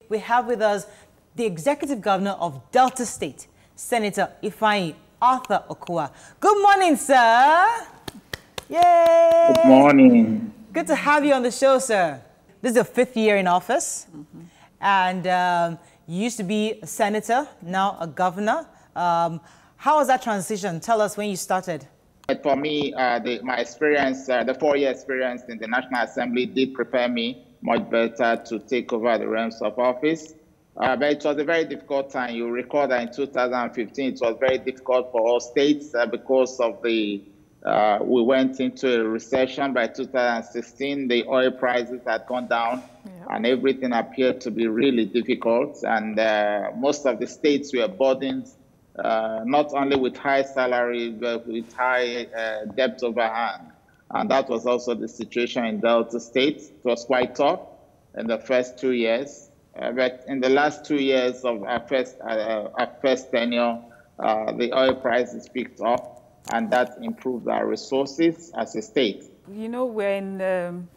We have with us the Executive Governor of Delta State, Senator Ifeanyi Okowa. Good morning, sir. Yay! Good morning. Good to have you on the show, sir. This is your 5th year in office, and you used to be a senator, now a governor. How was that transition? Tell us when you started. For me, my experience, the 4-year experience in the National Assembly did prepare me much better to take over the realms of office. But it was a very difficult time. You recall that in 2015, it was very difficult for all states because of the, we went into a recession. By 2016, the oil prices had gone down and everything appeared to be really difficult. And most of the states were burdened not only with high salaries, but with high debt overhang. And that was also the situation in Delta State. It was quite tough in the first 2 years. But in the last 2 years of our first tenure, the oil prices picked up, and that improved our resources as a state. You know, we're in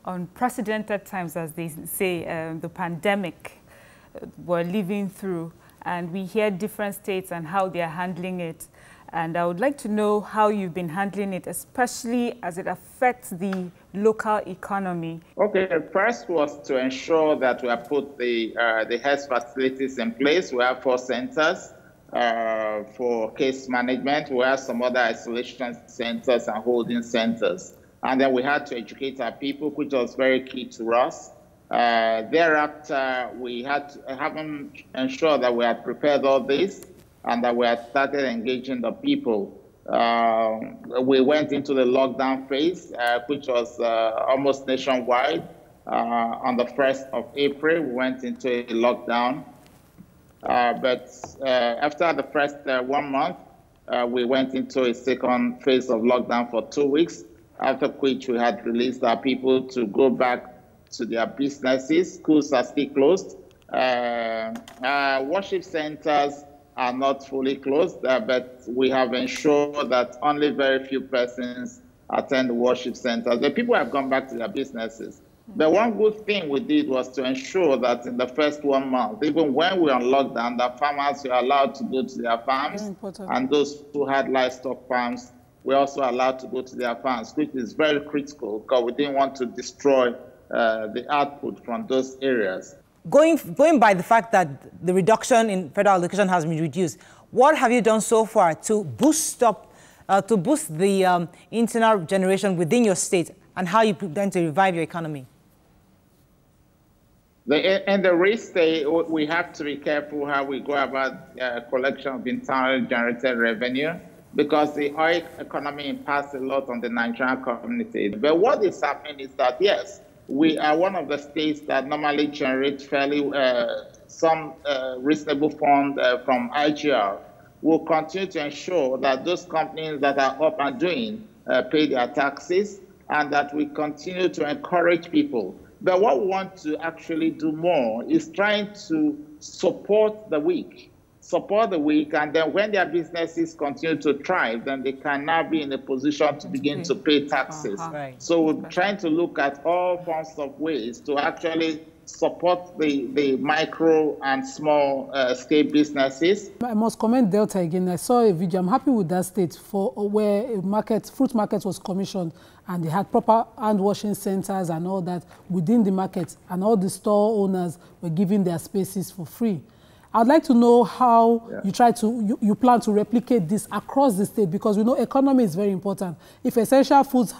unprecedented times, as they say, the pandemic we're living through, and we hear different states and how they're handling it. And I would like to know how you've been handling it, especially as it affects the local economy. Okay, first was to ensure that we have put the health facilities in place. We have 4 centers for case management. We have some other isolation centers and holding centers. And then we had to educate our people, which was very key to us. Thereafter, we had to ensure that we had prepared all this and that we had started engaging the people. We went into the lockdown phase, which was almost nationwide. On the 1st of April, we went into a lockdown. But after the first 1 month, we went into a second phase of lockdown for 2 weeks, after which we had released our people to go back to their businesses. Schools are still closed. Worship centers are not fully closed, but we have ensured that only very few persons attend the worship centers. The people have gone back to their businesses. The one good thing we did was to ensure that in the first 1 month, even when we were on lockdown, the farmers were allowed to go to their farms, and those who had livestock farms were also allowed to go to their farms, which is very critical because we didn't want to destroy the output from those areas. Going by the fact that the reduction in federal allocation has been reduced, what have you done so far to boost the internal generation within your state, and how you plan to revive your economy? In the risk state, we have to be careful how we go about collection of internally generated revenue, because the oil economy impacts a lot on the Nigerian community. But what is happening is that, yes, we are one of the states that normally generate fairly some reasonable fund from IGR. We'll continue to ensure that those companies that are up and doing pay their taxes, and that we continue to encourage people. But what we want to actually do more is trying to support the weak. And then when their businesses continue to thrive, then they can now be in a position to begin to pay taxes. So we're trying to look at all forms of ways to actually support the micro and small scale businesses. I must commend Delta again. I saw a video. I'm happy with that state where a fruit market was commissioned, and they had proper hand washing centers and all that within the market, and all the store owners were giving their spaces for free. I'd like to know how you plan to replicate this across the state, because we know economy is very important. If essential foods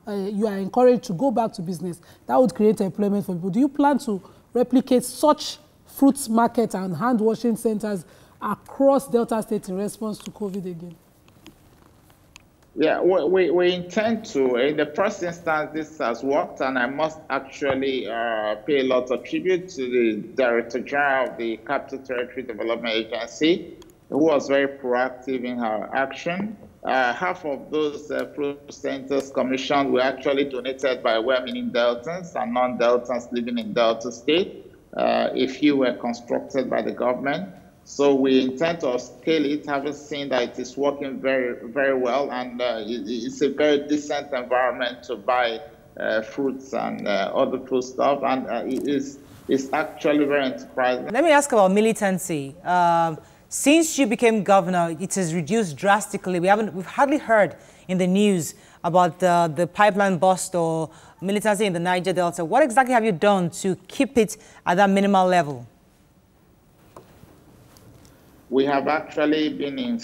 you are encouraged to go back to business, that would create employment for people. Do you plan to replicate such fruits markets and hand washing centers across Delta State in response to COVID again? Yeah, we intend to. In the first instance, this has worked, and I must actually pay a lot of tribute to the Director General of the Capital Territory Development Agency, who was very proactive in her action. Half of those fruit centers commissioned were actually donated by well-meaning Deltans and non-Deltans living in Delta State. A few were constructed by the government. So we intend to scale it, having seen that it is working very, very well, and it's a very decent environment to buy fruits and other food stuff, and it is It's actually very enterprising. Let me ask about militancy. Since you became governor, it has reduced drastically. We've hardly heard in the news about the pipeline bust or militancy in the Niger Delta. What exactly have you done to keep it at that minimal level? We have actually been in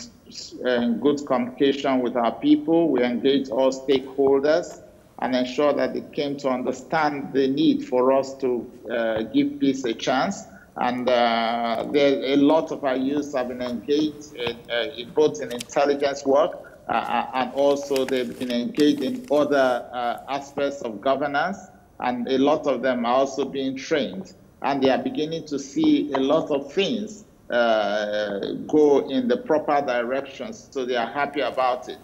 good communication with our people. We engaged all stakeholders and ensure that they came to understand the need for us to give peace a chance. And a lot of our youth have been engaged in both in intelligence work and also they've been engaged in other aspects of governance. And a lot of them are also being trained. And they are beginning to see a lot of things go in the proper direction. So they are happy about it.